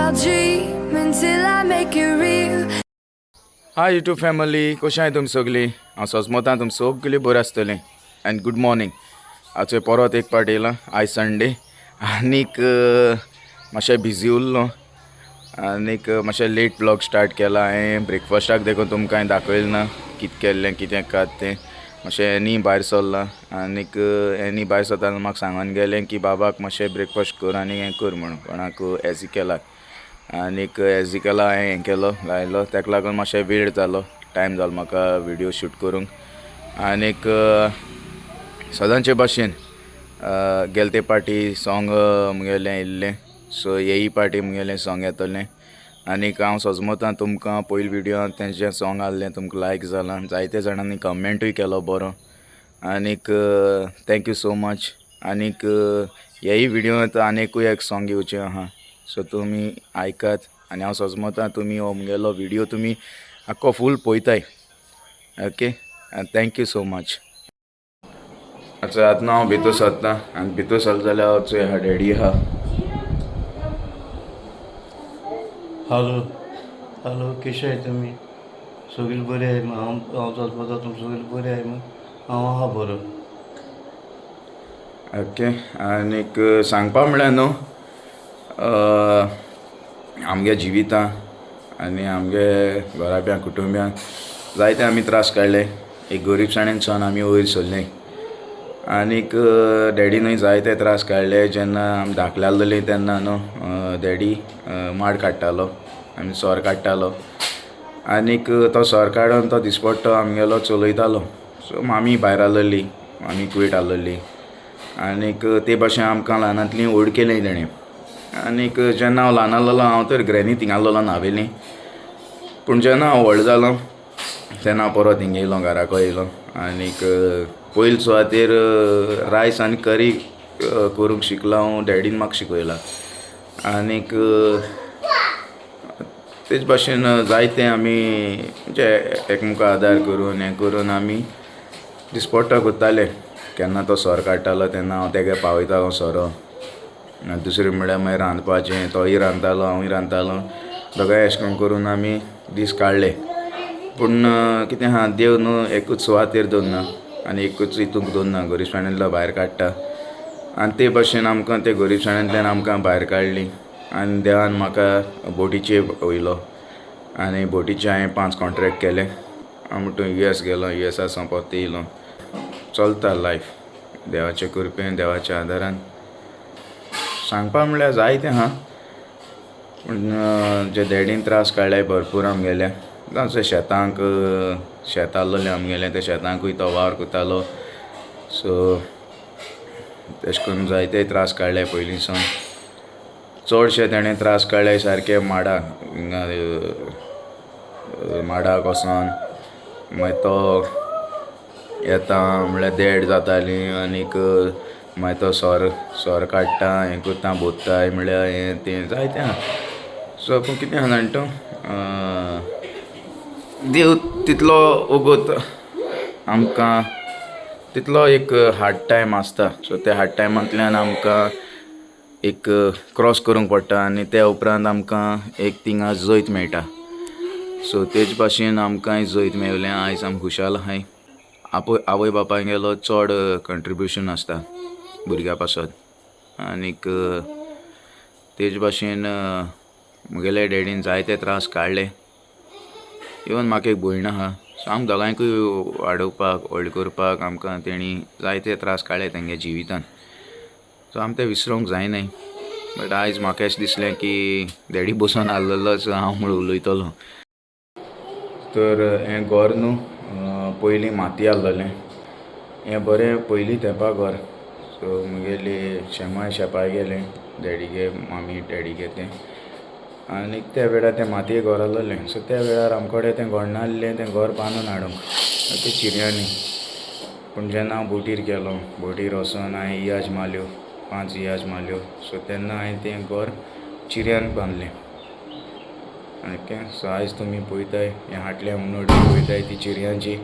I'll dream until I make it real. Hi YouTube family, कशें आहाय तुमी सगळीं? हांव सोजमोतां तुमी सगळीं बरें आसतलीं. End good morning. आजचो परत एक पार्ट येयला. आयज संडे आनीक मातशें बिजी उरलो आनीक मातशें लेट व्लॉग स्टार्ट केला. हांवें ब्रेकफास्टाक देखून तुमकां हांवें दाखयलें ना कितें केल्लें कितें कात तें. मातशें एनी भायर सरला आनीक एनी भायर सरतना म्हाका सांगून गेलें की बाबाक मातशें ब्रेकफास्ट कर आनी हें कर म्हणून कोणाक एजी केला. आनीक एजिकला हांवें हें केलो लायलो, ताका लागून मातशें वेळ जालो, टायम जालो म्हाका विडियो शूट करूंक. आनीक सदांचे भाशेन गेले ते पार्टी सॉंग मुगेलें येयल्लें, सो हेय पार्टी मुगेलें सॉंग येतलें. आनीक हांव सोजमोतां तुमकां पयलीं विडियोन तेंचें सॉंग आहलें तुमकां लायक जालां, जायते जाणांनी कमेंटूय केलो बरो. आनीक थँक्यू सो मच. आनीक हेय विडियोंत आनीकूय एक सॉंग येवचें आहा, सो तुमी आयकात आनी हांव सोजमोतां तुमी हो मुगेलो विडियो तुमी आख्खो फूल पळयताय. Okay, thank you so much. आतां हांव भितर सरतां आनी भितर सरलें जाल्यार चोय आहा डॅडी आहा. हॅलो हॅलो, कशे आहे तुम्ही? सगळीं बरी आहे? मग हांव सोजमोतां तुमी सगळीं बरी आहे? मग हांव आहा बरो. ओके, आनीक सांगपा म्हळ्यार न्हू, आमगे जिवितां आनी आमगे घराब्या कुटुंब्यान जायते आमी त्रास काडले. एक गरीबसाणेनसून आमी वयर सरले आनीक डॅडीनूय जायते त्रास काडले. जेन्ना आमी धाकले आहलोलीं तेन्ना न्हू डॅडी माड काडटालो आनी सोर काडटालो आनीक तो सोर काडून तो दिसपट्टो आमगेलो चलयतालो. सो मामी भायर आहलोली, मामी कुयट आहलोली आनीक ते भाशेन आमकां ल्हानांतलीं व्हड केलें तेणें. आनीक जेन्ना हांव ल्हान आहलोलो हांव तर ग्रॅनी थिंगां आहलोलो नावेलीं, पूण जेन्ना हांव व्हड जालो तेन्ना हांव परत हिंगा येयलो, घराको येयलो. आनीक पयले सुवातेर रायस आनी करी करूंक शिकलो हांव, डॅडीन म्हाका शिकयला. आनीक तेच भाशेन जायते आमी म्हणजे एकमुका आदार करून हें करून आमी दिसपट्टो करताले. केन्ना तो सोर काडटालो तेन्ना हांव तेगे पावयतालो सोरो. दुसरें म्हळ्यार मागीर रांदपाचें, तोय रांदतालो हांवूय रांदतालो, दोगांय अशें करून करून आमी दीस काडले. पूण कितें आहा, देव न्हू एकूच सुवातेर दवरना आनी एकूच हितूंक दवरना, गरीबसाणेंतलो भायर काडटा. आनी ते भाशेन आमकां ते गरीबसाणेंतल्यान आमकां भायर काडलीं. आनी देवान म्हाका बोटीचेर वयलो आनी बोटीचे हांवें 5 कॉन्ट्रॅक्ट केले. हांव म्हणटून US गेलो, USA सावन परत येयलो. चलता लायफ देवाचे कृपेन, देवाच्या आदारान. सांगपा म्हळ्यार जायतें आहा, पूण जे डॅडीन त्रास काडले भरपूर आमगेल्या. जशें शेत आहलोलें आमगेलें, त्या शेतांकूय तो वावर कोत्तालो. सो तेशें करून जायते त्रास काडले पयलीं सावन. चडशे तेणें त्रास काडले सारके माडाक, माडाक वोसोन. मागीर तो येता म्हळ्यार देड जातालीं आनीक मागीर तो सोर काडटा, हें कोत्ता, बोत्ताय म्हळ्यार हें तें जायतें आहा. सो पूण कितें आहा जाणा तूं, देव तितलो वोगोत आमकां तितलो एक हार्ड टायम आसता. सो त्या हार्ड टायमांतल्यान आमकां एक क्रॉस करूंक पडटा आनी त्या उपरांत आमकां एक थिंगां जैत मेळटा. सो तेच भाशेन आमकांय जैत मेवलें. आयज आमी खुशाल आहाय. आवय बापायगेलो चड कंट्रिब्युशन आसता भुरग्या पासत. आनीक तेच भाशेन मुगेले डॅडीन जायते त्रास काडले. इवन म्हाका एक भयण आहा, सो आमकां दोगांयकूय वाडोवपाक व्हड करपाक आमकां तेणी जायते त्रास काडले तेंगे जिवितान. सो आमी तें विसरूंक जायनाय. बट आयज म्हाका अशें दिसलें की डॅडी बसून आहलोलो, सो हांव म्हूण उलयतलों. तर हें घर न्हू पयलीं माती आहलोलें. हें बरें पयलीं तेंपा घर. सो मुगेली शेमाय शेपाय गेलें डॅडीगे, मामी डॅडीगे तें. आनीक त्या वेळार तें मातये घर आहलोलें. सो त्या वेळार आमकोडे तें घर नासलें, तें घर बांदून हाडूंक ते चिरयांनी. पूण जेन्ना हांव बोटीर गेलो, बोटीर वोसोन हांवें इयाज मारल्यो, 5 इयाज मारल्यो. सो तेन्ना हांवें तें घर चिरयान बांदलें. ओके, सो आयज तुमी पळयताय हें हाटल्या म्हणून पळयताय ती चिरयांची.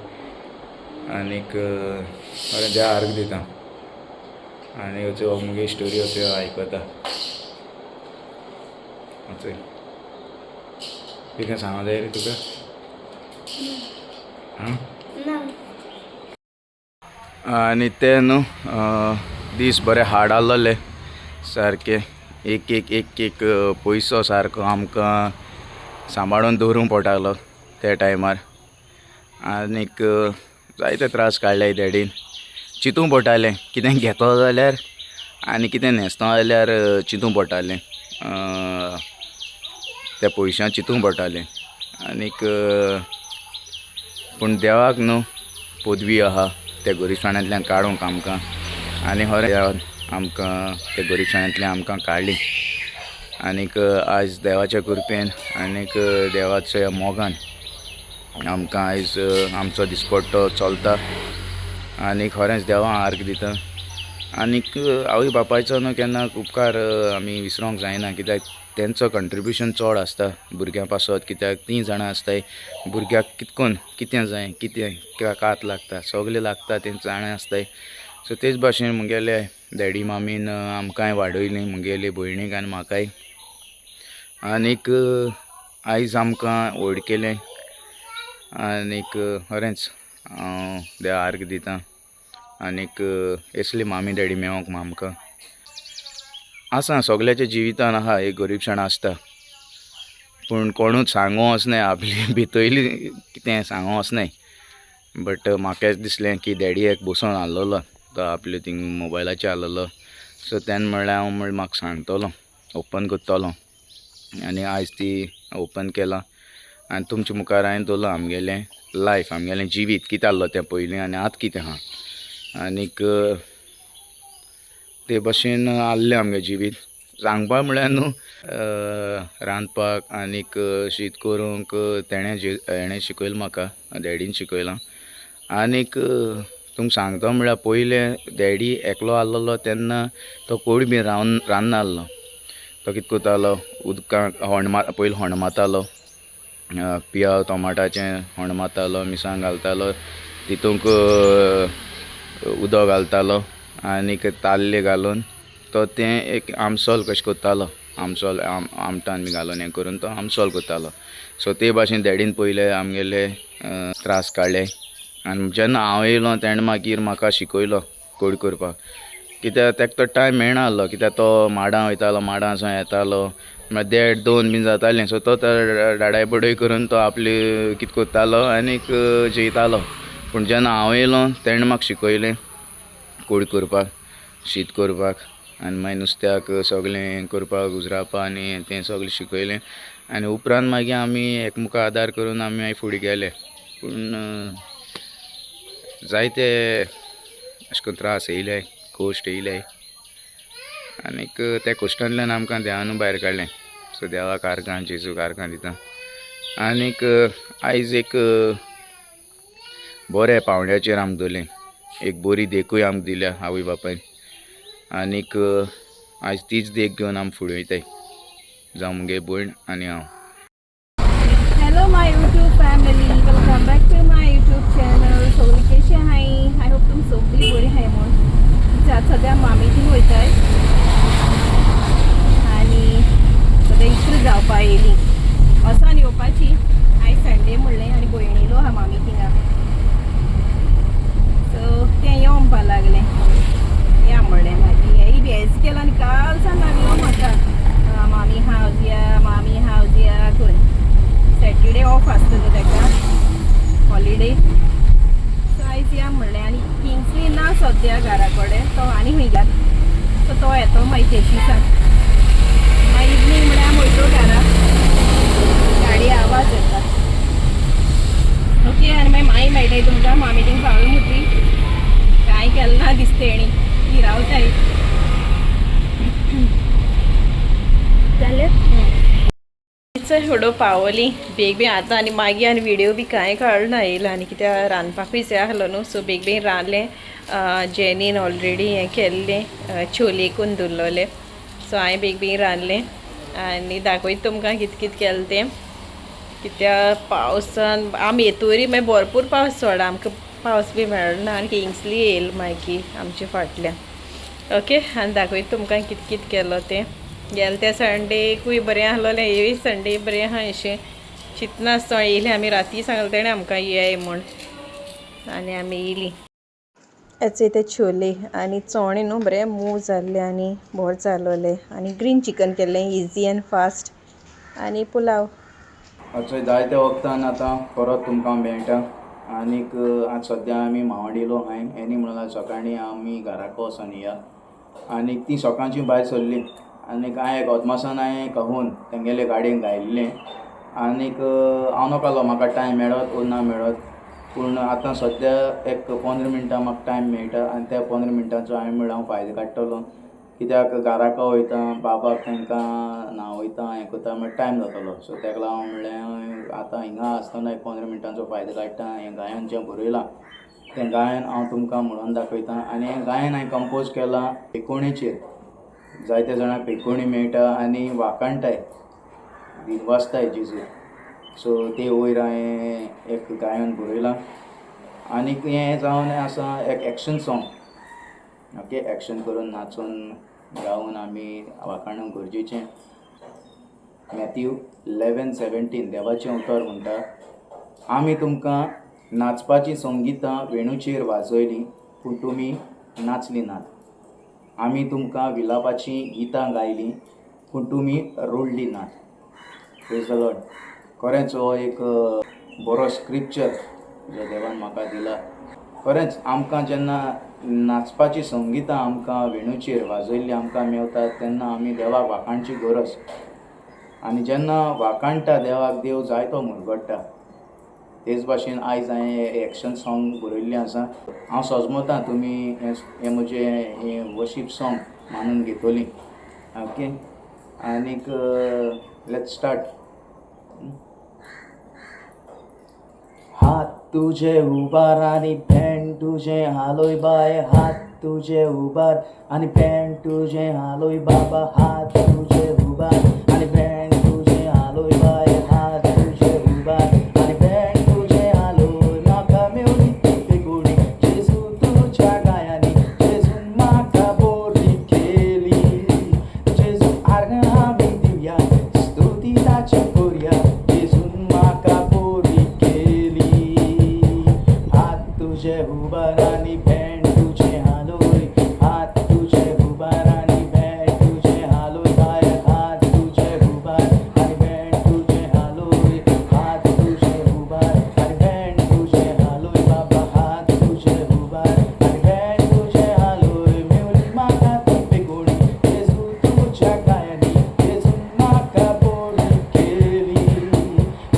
आनीक बरें देवा आर्ग दिता आनी हो मुगे स्टोरी आयकोता. कितें सांगूं जाय रे तुका आं आनी ते न्हू दीस बरे हार्ड आसलेले सारके एक एक एक एक पयसो सारको आमकां सांबाळून दवरूंक पडटालो त्या टायमार आनीक जायते त्रास काडले डॅडीन चिंतूंक पडटालें कितें घेतो जाल्यार आनी कितें न्हेसतो जाल्यार चिंतूंक पडटालें त्या पयशां चिंतूंक पडटालें आनीक पूण देवाक न्हू पदवी आहा त्या गरिबसाण्यांतल्यान काडूंक आमकां आनी खरें आमकां ते गरिबसाण्यांतल्यान आमकां काडली आनीक आयज देवाच्या कृपेन आनीक देवाच्या मोगान आमकां आयज आमचो दिसपट्टो चलता आनी खरेंच देवा आर्ग दिता आनीक आवय बापायचो न्हू केन्ना उपकार आमी विसरोंक जायना कित्याक तेंचो कंट्रिब्युशन चड आसता भुरग्यां पासत कित्याक 3 जाणां आसताय भुरग्याक कितकोन कितें जाय कितें कात लागता सगलें लागता तेंच जाणें आसताय सो तेच भाशेन मुगेले डॅडी मामीन आमकांय वाडयलीं मुगेली भयणीक आनी म्हाकाय आनीक आयज आमकां व्हड केलें आनीक खरेंच हांव देव आर्ग दितां आनीक असली मामी डॅडी मेळोंक आमकां आसा सगल्याच्या जिवितान आहा एक गरीबसाण आसता पूण कोणूच सांगूं वचनाय आपली भितरली कितें सांगूं वचनाय बट म्हाका दिसलें की डॅडी एक बसून आसलेलो तो आपले थिंग मोबायलाचेर आसलेलो सो तेन्ना म्हणल्यार हांव म्हणल्यार म्हाका सांगतलो ओपन करतलो आनी आयज ती ओपन केलां आनी तुमच्या मुखार हांवें दवरलो आमगेलें लायफ आमगेलें जिवीत कितें आसलो तें पयलीं आनी आतां कितें आहा आनीक ते भशेन आसलें आमगे जिवीत सांगपा म्हळ्यार न्हू रांदपाक आनीक शीत करूंक हेणें शिकयलें म्हाका डॅडीन शिकयलां आनीक तुमकां सांगता म्हळ्यार पयलें डॅडी एकलो आसलेलो तेन्ना तो कोण बी रांदनासलो तो कितें करतालो उदकांत पयलीं होण मारतालो पियाव टोमाटाचें होण मारतालो मिरसांग घालतालो तितूंक उदक घालतालो आनीक ताल्ले घालून तो तें एक आमसोल कशें करतालो आमसोल आमटान बी घालून हें करून तो आमसोल करतालो सो ते भाशेन डॅडीन पयले आमगेले त्रास काडले आनी जेन्ना हांव येयलो तेन्ना मागीर म्हाका शिकयलो कोड करपाक कित्याक ताका तो टायम मेळनासलो कित्याक तो माडां वयतालो माडांसून येतालो मागीर 1:30-2 बीन जातालें सो तो डाडाय बडय करून तो आपली कितें करतालो आनीक जेयतालो पूण जेन्ना हांव येयलो तेणें म्हाका शिकयलें कोड करपाक शीत करपाक आनी मागीर नुस्त्याक सगलें हें करपाक उजरावपा आनी तें सगलें शिकयलें आनी उपरांत मागीर आमी एकमुखार आदार करून आमी मागीर फुडें गेले पूण जायते अशें करून त्रास येयले कोश्ट येयले आनीक त्या कोश्टांतल्यान आमकां देवानू भायर काडलें सो देवाक आर्गां जेजूक आर्गां दिता आनीक आयज एक बऱ्या पावंड्याचेर आमकां दवरलें एक बरी देखूय आमकां दिल्या आवय बापायन आनीक आयज तीच देख घेवन आमी फुडें वयताय जावं मुगे भयण आनी हांव. Hello my YouTube family, welcome back to my YouTube channel. सगळीं कशी हाय? आय होप तुमी सगळीं बरी हाय म्हूण सद्या मामीतीन वयताय आनी सद्या इकरा जावपा येयली वचोन येवपाची आयज संडे म्हणलें आनी भयणीलो आहा मामी थिंगा सो तें यो म्हणपा लागलें या म्हणलें मागीर हेय बी हेच केलो आनी काल सावन लागलो म्हाका मामी हावज या करून सॅटरडे ऑफ आसतलो ताका हॉलिडे सो आयज या म्हणलें आनी किंग्सली ना सद्या घरा कडेन तो आनी खंय गेला सो तो येतो मागीर तेची सांग मागीर इवनींग म्हळ्यार आमी वयतो घरा गाडी आवाज येता ओके आनी मागीर माई मेळटाय तुमकां मामी थिंग पावल मुटी कांय केलें ना दिसता तेणी ती रावताय जालें थोडो पावली बेग बेग आतां आनी मागीर आनी व्हिडियो बी कांय काडून येयला आनी कित्याक रांदपाकूय जाय आसलो न्हू सो बेग बेग रांदलें जेनीन ऑलरेडी हें केल्लें छोले करून दवरलेले सो हांवें बेग बेग रांदलें आनी दाखयता तुमकां कितें कितें केलें तें कित्याक पावसान आमी येतोरी मागीर भरपूर पावस सोडा आमकां पावस बी मेळना आनी किंग्सली येयला मागीर आमच्या फाटल्यान ओके आनी दाखयता तुमकां कितें कितें केलो तें गेले त्या संडेकूय बरें आसलोलें हेय संडे बरें आहा अशें चिंतना आसता येयली आमी राती सांगलें तेणें आमकां ये म्हूण आनी आमी येयली हेचे ते छोले आनी चोणे न्हू बरें मूव जाल्ले आनी बोर चालवले आनी ग्रीन चिकन केल्लें इजी एंड फास्ट आनी पुलाव अच्छा जायत्या वक्तान आतां परत तुमकां मेळटा आनीक आज सद्या आमी मावडिलो हांवें एनी म्हणल्यार सकाळीं आमी घराक वचोन या आनीक ती सकाळची भायर सरली आनीक हांवें अदमासान हांवें कहून तेंगेले गाडयेन घायल्लें आनीक हांव नाकालो म्हाका टायम मेळत ओ ना मेळत पूण आतां सद्या एक 15 मिनटां म्हाका टायम मेळटा आनी त्या 15 मिनटांचो हांवें म्हणल्यार हांव फायदो काडटलो कित्याक घराको वयता बाबाक तांकां न्हांव वयता हें करता म्हळ्यार टायम जातलो सो ताका लागून म्हणलें आतां हिंगा आसतना एक 15 मिनटांचो फायदो काडटा हें गायन जें बरयलां तें गायन हांव तुमकां म्हणून दाखयतां आनी हें गायन हांवें कंपोज केलां पेकोणेचेर जायत्या जाणांक पेकोणी मेळटा आनी वाकाणटाय वाचताय जेजू सो ते वयर हांवें एक गायन बरयलां आनीक हें जावन आसा एक एक्शन सॉंग ओके एक्शन करून नाचून गावन आमी वाखाणप गरजेचें मॅथ्यू 11:17 देवाचें उतर म्हणटा आमी तुमकां नाचपाचीं संगितां वेणूचेर वाजयलीं पूण तुमी नाचलीं नात आमी तुमकां विलापाचीं गितां गायलीं पूण तुमी रोडलीं नात प्रेज द लॉर्ड खरेंच हो एक बरो स्क्रिप्चर जो देवान म्हाका दिला खरेंच आमकां जेन्ना नाचपाचीं संगितां आमकां वेणूचेर वाजयल्लीं आमकां मेवतात तेन्ना आमी देवाक वाखाणची गरज आनी जेन्ना वाखाणटा देवाक देव जायतो मुरगडटा तेच भाशेन आयज हांवें एक्शन सॉंग बरयल्लें आसा हांव सजमतां तुमी हें म्हजें हें वर्शीप सॉंग मानून घेतलीं ओके आनीक लेट्स स्टार्ट हात तुजे उबार आनी पॅन्ट तुजें हालोय बाय हात तुजे उबार आनी पॅन्ट तुजें हालोय बाबा हात तुजे उबार आनी पॅन्ट तुजें हालोय बाय हात तुजे उबार आनी पॅन्ट तुजें हालोय म्हाका मेवली बेगोडी जेजू तुज्या गायांनी जेजून म्हाका बरी केली जेजू आर्गां आमी दिवया स्तुती ताची करुया जेजून म्हाका बरी केली हात तुजे उबार आनी पॅन्ट तुजें हालोय हात तुजे उबार आनी पॅन्ट तुजें हालोय बाय हात तुजे उबार आनी पॅन्ट तुजें हालोय हात तुजे उबार आनी पॅन्ट तुजें हालोय बाबा हात तुजे उबार आनी पॅन्ट तुजें हालोय मेवली म्हाका ती बेगोडी जेजू तुज्या गायांनी जेजून म्हाका बरी केली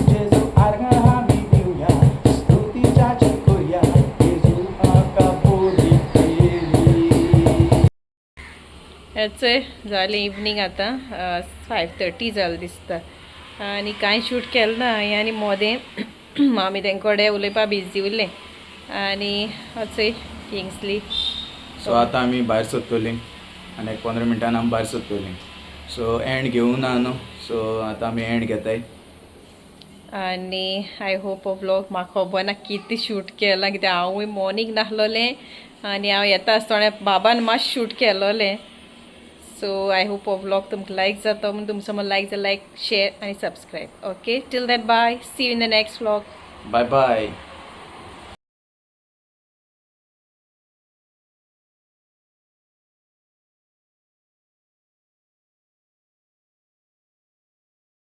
जेजू आर्गां आमी दिवया स्तुती जाची करुया जेजू म्हाका बरी केली हेचें जालें इवनींग आतां 5:30 जालें दिसता आनी कांय शूट केलें ना हांवें आनी मोदें आमी तेंकोडे उलयपा बिजी उरलें आनी अचें किंग्सली सो आतां आमी भायर सरतलीं आनी एक 15 मिनटान आमी भायर सरतलीं सो एंड घेवूं ना न्हू सो आतां आमी एंड घेताय आनी आय होप हो व्लॉग म्हाका खबर ना कितें शूट केलां कित्याक हांवूय मॉर्निंग नाहलोलें आनी हांव येता आसतना बाबान मातशें शूट केलोलें सो आय होप हो व्लॉग तुमकां लायक जाता म्हूण तुमचो समज लायक जाल्यार लायक शेअर आनी subscribe okay till that bye see you in the next vlog bye bye